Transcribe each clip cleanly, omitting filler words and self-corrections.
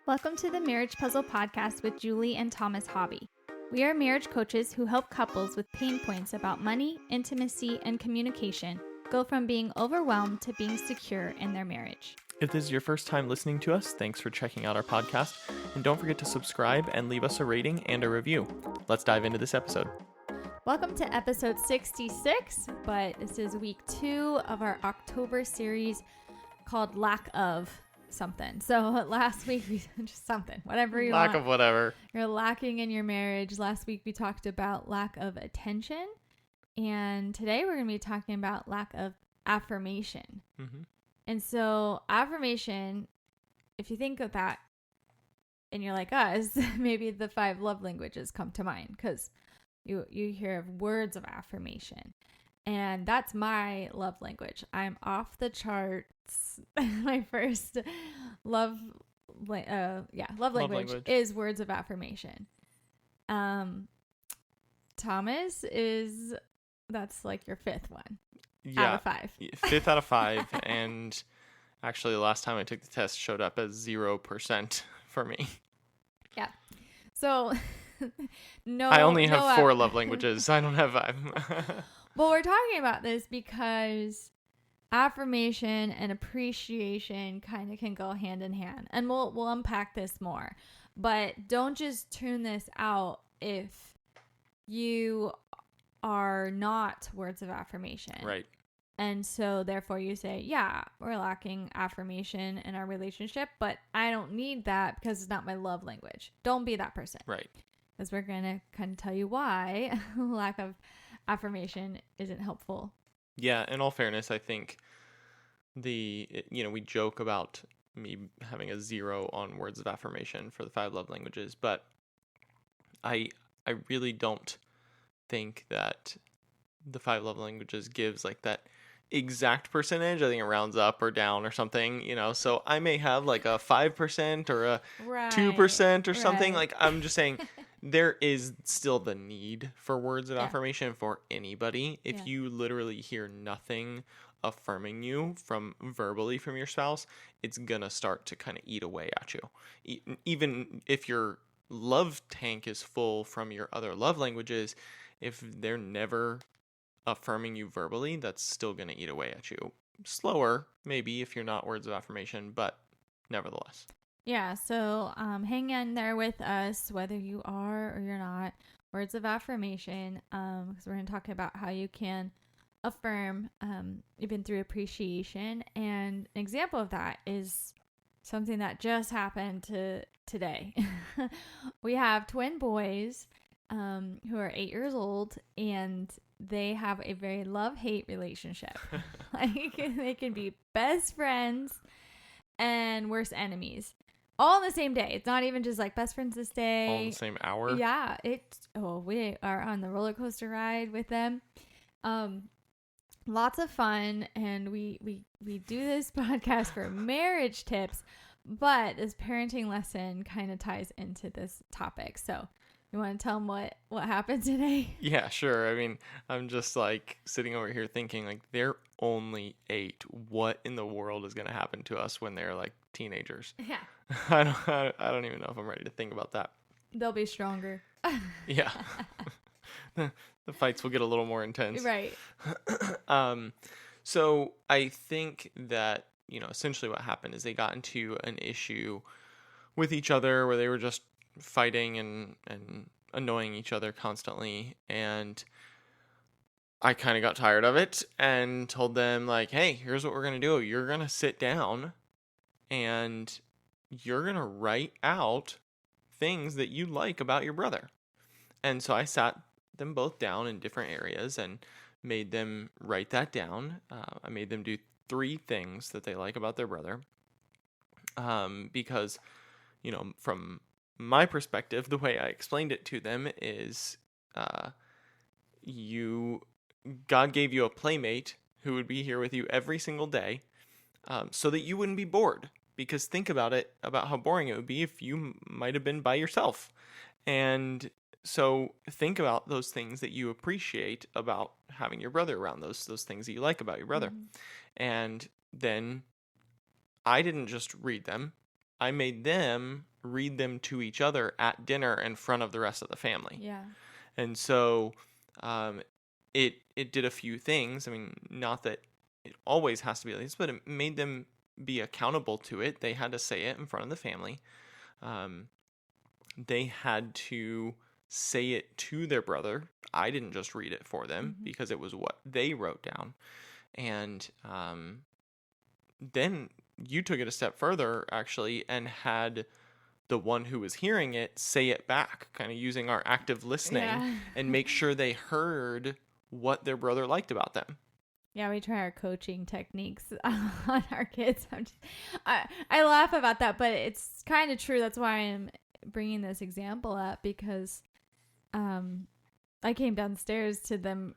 Welcome to the Marriage Puzzle Podcast with Julie and Thomas Hobby. We are marriage coaches who help couples with pain points about money, intimacy, and communication go from being overwhelmed to being secure in their marriage. If this is your first time listening to us, thanks for checking out our podcast. And don't forget to subscribe and leave us a rating and a review. Let's dive into this episode. Welcome to episode 66, but this is week 2 of our October series called Lack of Something. So last week we just something, whatever you want. Lack of whatever. You're lacking in your marriage. Last week we talked about lack of attention. And today we're going to be talking about lack of affirmation. Mm-hmm. And so affirmation, if you think of that and you're like us, maybe the 5 love languages come to mind because you hear of words of affirmation. And that's my love language. I'm off the charts. My first love language is words of affirmation. Thomas that's like your 5th one. Yeah, out of 5. 5th out of 5. And actually the last time I took the test showed up as 0% for me. Yeah. So I only have 4 love languages. I don't have 5. Well, we're talking about this because affirmation and appreciation kind of can go hand in hand. And we'll unpack this more. But don't just tune this out if you are not words of affirmation. Right. And so therefore you say, yeah, we're lacking affirmation in our relationship, but I don't need that because it's not my love language. Don't be that person. Right. Because we're going to kind of tell you why lack of affirmation isn't helpful. Yeah, in all fairness, I think we joke about me having a 0 on words of affirmation for the 5 love languages, but I really don't think that the 5 love languages gives like that exact percentage. I think it rounds up or down or something, so I may have like a 5% or a 2% or something. Like, I'm just saying there is still the need for words of affirmation for anybody. If you literally hear nothing affirming you verbally from your spouse, it's gonna start to kind of eat away at you. Even if your love tank is full from your other love languages, if they're never affirming you verbally, that's still gonna eat away at you. Slower, maybe, if you're not words of affirmation, but nevertheless. Yeah, so hang in there with us, whether you are or you're not. Words of affirmation, because we're going to talk about how you can affirm even through appreciation. And an example of that is something that just happened today. We have twin boys who are 8 years old, and they have a very love-hate relationship. Like, they can be best friends and worst enemies. All on the same day. It's not even just like best friends this day. All in the same hour? Yeah. We are on the roller coaster ride with them. Lots of fun. And we do this podcast for marriage tips, but this parenting lesson kind of ties into this topic. So you want to tell them what happened today? Yeah, sure. I mean, I'm just like sitting over here thinking like they're only 8. What in the world is going to happen to us when they're like teenagers? Yeah. I don't even know if I'm ready to think about that. They'll be stronger. Yeah. The fights will get a little more intense. Right. So I think that, essentially what happened is they got into an issue with each other where they were just fighting and annoying each other constantly. And I kind of got tired of it and told them like, hey, here's what we're going to do. You're going to sit down and you're going to write out things that you like about your brother. And so I sat them both down in different areas and made them write that down. I made them do 3 things that they like about their brother. Because, from my perspective, the way I explained it to them is God gave you a playmate who would be here with you every single day so that you wouldn't be bored. Because think about how boring it would be if you might have been by yourself. And so think about those things that you appreciate about having your brother around, those things that you like about your brother. Mm-hmm. And then I didn't just read them. I made them read them to each other at dinner in front of the rest of the family. Yeah. And so it did a few things. I mean, not that it always has to be like this, but it made them be accountable to it. They had to say it in front of the family. They had to say it to their brother. I didn't just read it for them because it was what they wrote down. And then you took it a step further, actually, and had the one who was hearing it say it back, kind of using our active listening and make sure they heard what their brother liked about them. Yeah, we try our coaching techniques on our kids. I laugh about that, but it's kind of true. That's why I'm bringing this example up, because I came downstairs to them,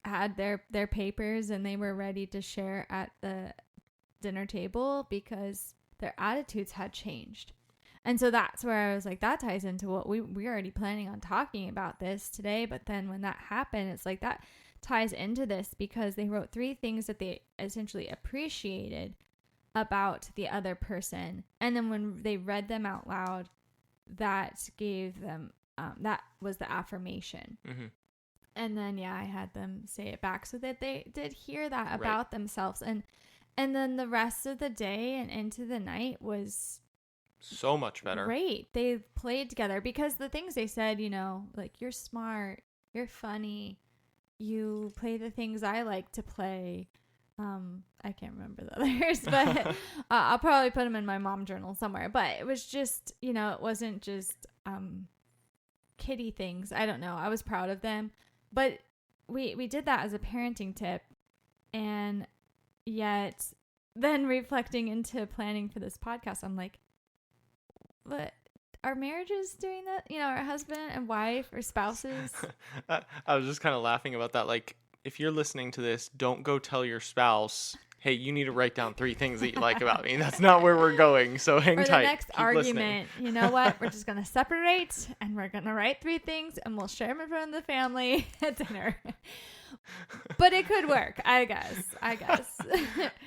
had their papers and they were ready to share at the dinner table because their attitudes had changed. And so that's where I was like, that ties into what we're already planning on talking about this today. But then when that happened, it's like that ties into this, because they wrote 3 things that they essentially appreciated about the other person. And then when they read them out loud, that gave them, that was the affirmation. And then, I had them say it back so that they did hear that about themselves. And then the rest of the day and into the night was so much better. Great. They played together because the things they said, like, you're smart, you're funny, you play the things I like to play. I can't remember the others, but I'll probably put them in my mom journal somewhere. But it was just, it wasn't just kiddie things. I don't know. I was proud of them. But we did that as a parenting tip. And yet then reflecting into planning for this podcast, I'm like, but are marriages doing that? Our husband and wife or spouses? I was just kind of laughing about that. Like, if you're listening to this, don't go tell your spouse, hey, you need to write down 3 things that you like about me. That's not where we're going. So hang tight. Or the next Keep argument, listening. you know what? We're just going to separate and we're going to write 3 things and we'll share them in front of the family at dinner. But it could work, I guess.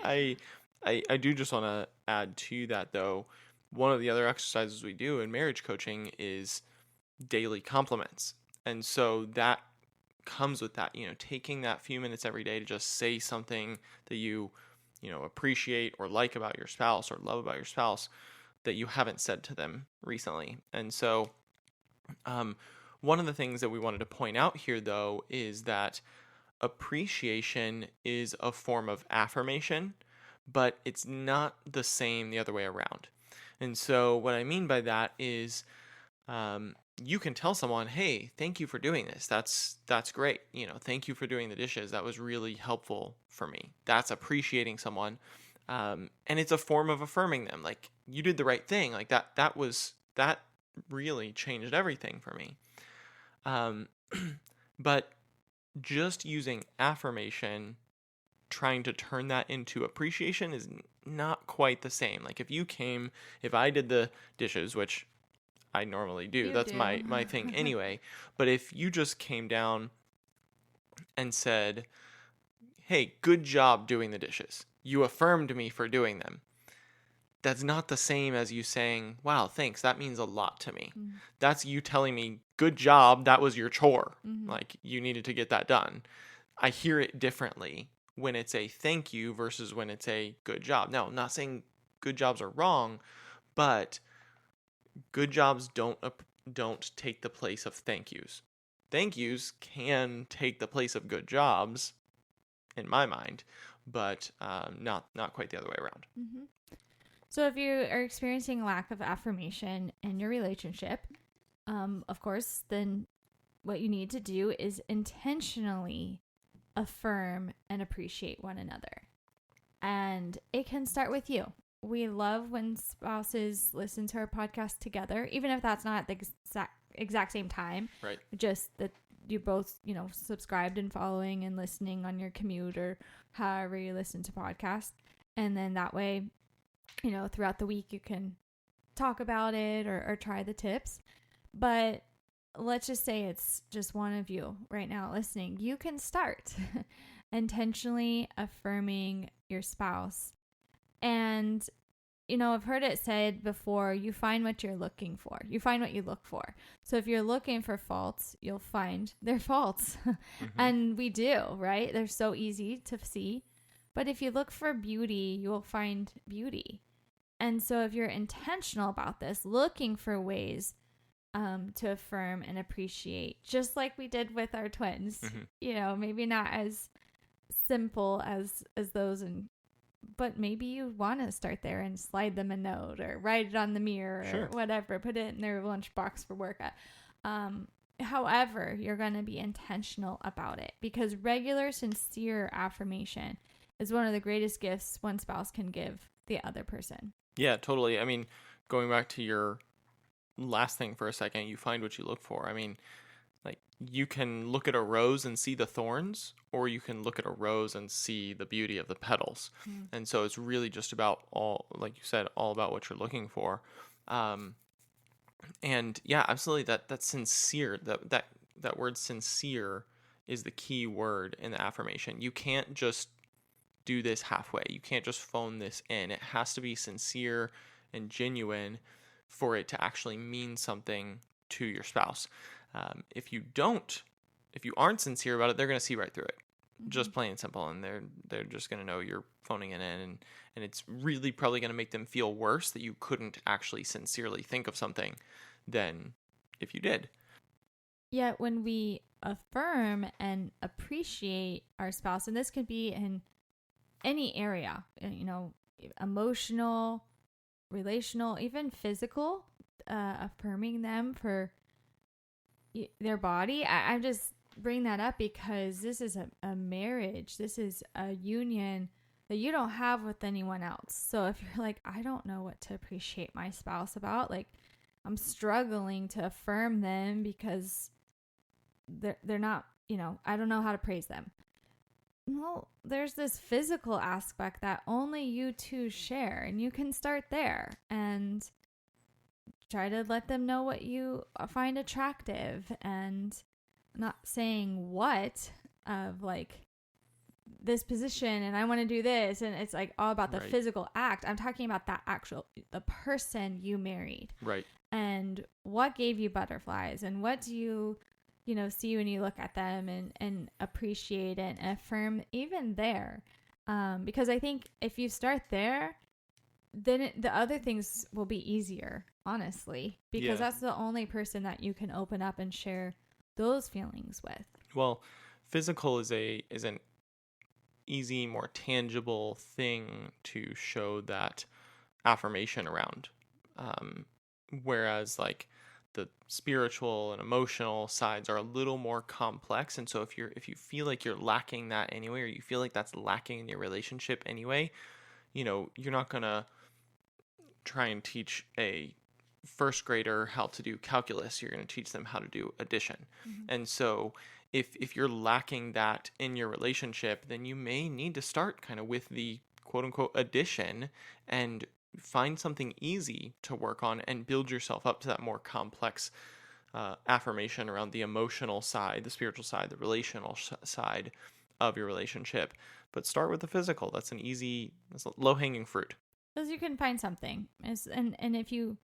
I do just want to add to that, though. One of the other exercises we do in marriage coaching is daily compliments. And so that comes with that, taking that few minutes every day to just say something that you appreciate or like about your spouse or love about your spouse that you haven't said to them recently. And so one of the things that we wanted to point out here, though, is that appreciation is a form of affirmation, but it's not the same the other way around. And so what I mean by that is you can tell someone, hey, thank you for doing this. That's great. Thank you for doing the dishes. That was really helpful for me. That's appreciating someone. And it's a form of affirming them. Like, you did the right thing. Like that really changed everything for me. But just using affirmation, trying to turn that into appreciation is not quite the same. Like, if I did the dishes, which I normally do, that's my thing anyway. But if you just came down and said, hey, good job doing the dishes, you affirmed me for doing them, that's not the same as you saying, wow, thanks, that means a lot to me. That's you telling me, good job, that was your chore. Like, you needed to get that done. I hear it differently when it's a thank you versus when it's a good job. Now, I'm not saying good jobs are wrong, but good jobs don't take the place of thank yous. Thank yous can take the place of good jobs, in my mind, but not quite the other way around. So if you are experiencing a lack of affirmation in your relationship, of course, then what you need to do is intentionally affirm and appreciate one another. And it can start with you. We love when spouses listen to our podcast together, even if that's not at the exact same time. Right. Just that you both, subscribed and following and listening on your commute or however you listen to podcasts. And then that way, throughout the week you can talk about it or try the tips. But let's just say it's just one of you right now listening. You can start intentionally affirming your spouse. And I've heard it said before, you find what you're looking for. You find what you look for. So if you're looking for faults, you'll find their faults. Mm-hmm. And we do, right? They're so easy to see. But if you look for beauty, you will find beauty. And so if you're intentional about this, looking for ways to affirm and appreciate, just like we did with our twins, maybe not as simple as those, but maybe you want to start there and slide them a note or write it on the mirror or whatever, put it in their lunchbox for work. However, you're going to be intentional about it, because regular, sincere affirmation is one of the greatest gifts one spouse can give the other person. Yeah, totally. I mean, going back to your last thing for a second, you find what you look for. I mean, like, you can look at a rose and see the thorns, or you can look at a rose and see the beauty of the petals. And so it's really just about like you said, all about what you're looking for. And yeah, absolutely. That's sincere. That word sincere is the key word in the affirmation. You can't just do this halfway. You can't just phone this in. It has to be sincere and genuine for it to actually mean something to your spouse. If you aren't sincere about it, they're going to see right through it, just plain and simple. And they're just going to know you're phoning it in. And it's really probably going to make them feel worse that you couldn't actually sincerely think of something than if you did. Yet when we affirm and appreciate our spouse, and this could be in any area, emotional, relational, even physical, affirming them for their body. I just bring that up because this is a marriage. This is a union that you don't have with anyone else. So if you're like, I don't know what to appreciate my spouse about, like, I'm struggling to affirm them because they're not, I don't know how to praise them. Well, there's this physical aspect that only you two share, and you can start there and try to let them know what you find attractive, and not saying what of like this position and I want to do this, and it's like all about the physical act. I'm talking about the person you married, right? And what gave you butterflies, and what do you see when you look at them, and appreciate it and affirm even there. Because I think if you start there, then the other things will be easier, honestly, because that's the only person that you can open up and share those feelings with. Well, physical is an easy, more tangible thing to show that affirmation around. Whereas like the spiritual and emotional sides are a little more complex. And so if you feel like you're lacking that anyway, or you feel like that's lacking in your relationship anyway, you're not going to try and teach a first grader how to do calculus. You're going to teach them how to do addition. And so if you're lacking that in your relationship, then you may need to start kind of with the quote unquote addition and find something easy to work on and build yourself up to that more complex affirmation around the emotional side, the spiritual side, the relational side of your relationship. But start with the physical. That's a low-hanging fruit. Because you can find something. And if you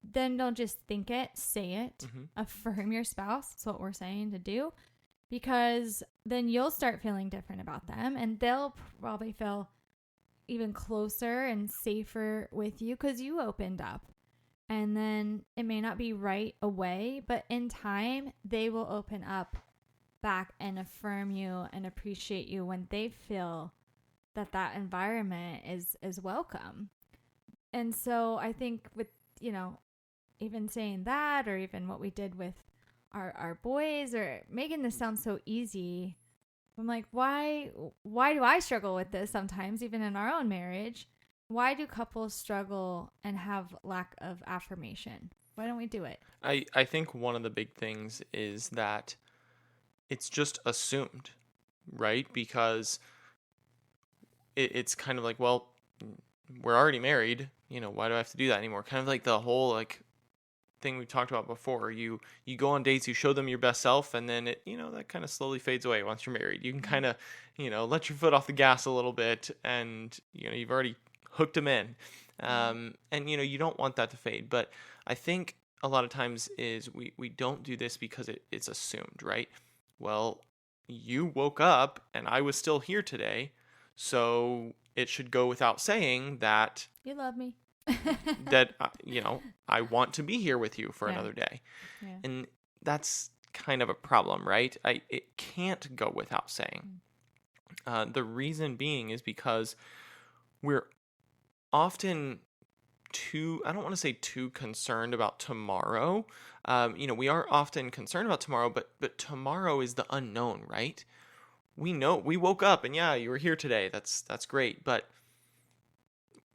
then don't just think it, say it, affirm your spouse. That's what we're saying to do. Because then you'll start feeling different about them, and they'll probably feel even closer and safer with you because you opened up. And then it may not be right away, but in time, they will open up back and affirm you and appreciate you when they feel that environment is welcome. And so I think with, even saying that, or even what we did with our boys, or making this sound so easy, I'm like, why do I struggle with this sometimes, even in our own marriage? Why do couples struggle and have lack of affirmation? Why don't we do it? I think one of the big things is that it's just assumed, right? Because it's kind of like, well, we're already married, why do I have to do that anymore? Kind of like the whole like thing we talked about before. You go on dates, you show them your best self, and then it, that kind of slowly fades away once you're married. You can kind of, let your foot off the gas a little bit, and you've already hooked them in. And you don't want that to fade. But I think a lot of times is we don't do this because it's assumed, right? Well, you woke up and I was still here today, so it should go without saying that You love me. I want to be here with you for Yeah. another day. Yeah. And that's kind of a problem, right? It can't go without saying. The reason being is because we're often I don't want to say too concerned about tomorrow. We are often concerned about tomorrow, but tomorrow is the unknown, right? We know we woke up and yeah, you were here today. That's great, but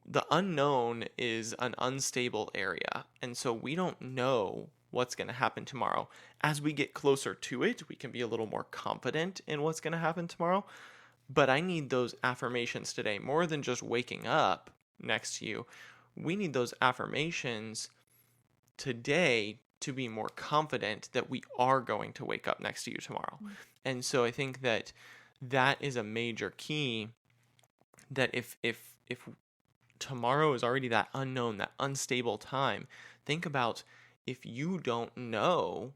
the unknown is an unstable area, and so we don't know what's going to happen tomorrow. As we get closer to it, we can be a little more confident in what's going to happen tomorrow. But I need those affirmations today more than just waking up next to you. We need those affirmations today to be more confident that we are going to wake up next to you tomorrow. Mm-hmm. And so I think that is a major key, that if tomorrow is already that unknown, that unstable time, think about if you don't know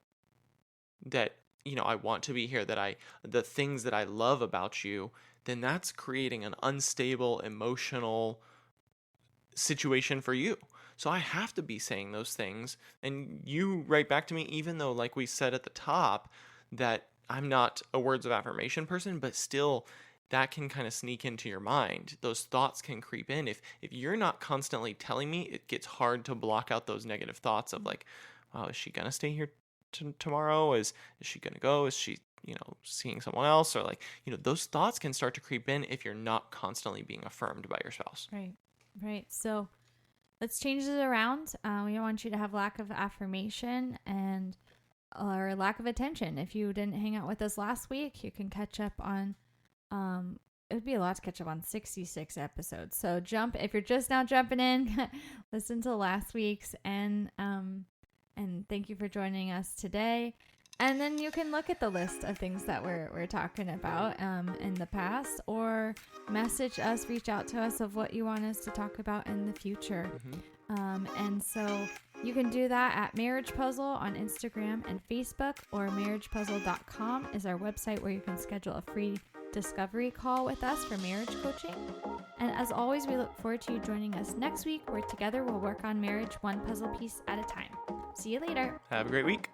that, I want to be here, that the things that I love about you, then that's creating an unstable emotional situation for you. So I have to be saying those things, and you write back to me, even though, like we said at the top, that I'm not a words of affirmation person, but still that can kind of sneak into your mind. Those thoughts can creep in. If you're not constantly telling me, it gets hard to block out those negative thoughts of like, wow, is she gonna stay here tomorrow? Is she gonna go? Is she seeing someone else? Or like, those thoughts can start to creep in if you're not constantly being affirmed by your spouse. Right. So let's change it around. We don't want you to have lack of affirmation or lack of attention. If you didn't hang out with us last week, you can catch up on, it would be a lot to catch up on 66 episodes. So if you're just now jumping in, listen to last week's, and thank you for joining us today. And then you can look at the list of things that we're talking about in the past, or message us, reach out to us of what you want us to talk about in the future. Mm-hmm. And so you can do that at Marriage Puzzle on Instagram and Facebook, or marriagepuzzle.com is our website where you can schedule a free discovery call with us for marriage coaching. And as always, we look forward to you joining us next week, where together we'll work on marriage one puzzle piece at a time. See you later. Have a great week.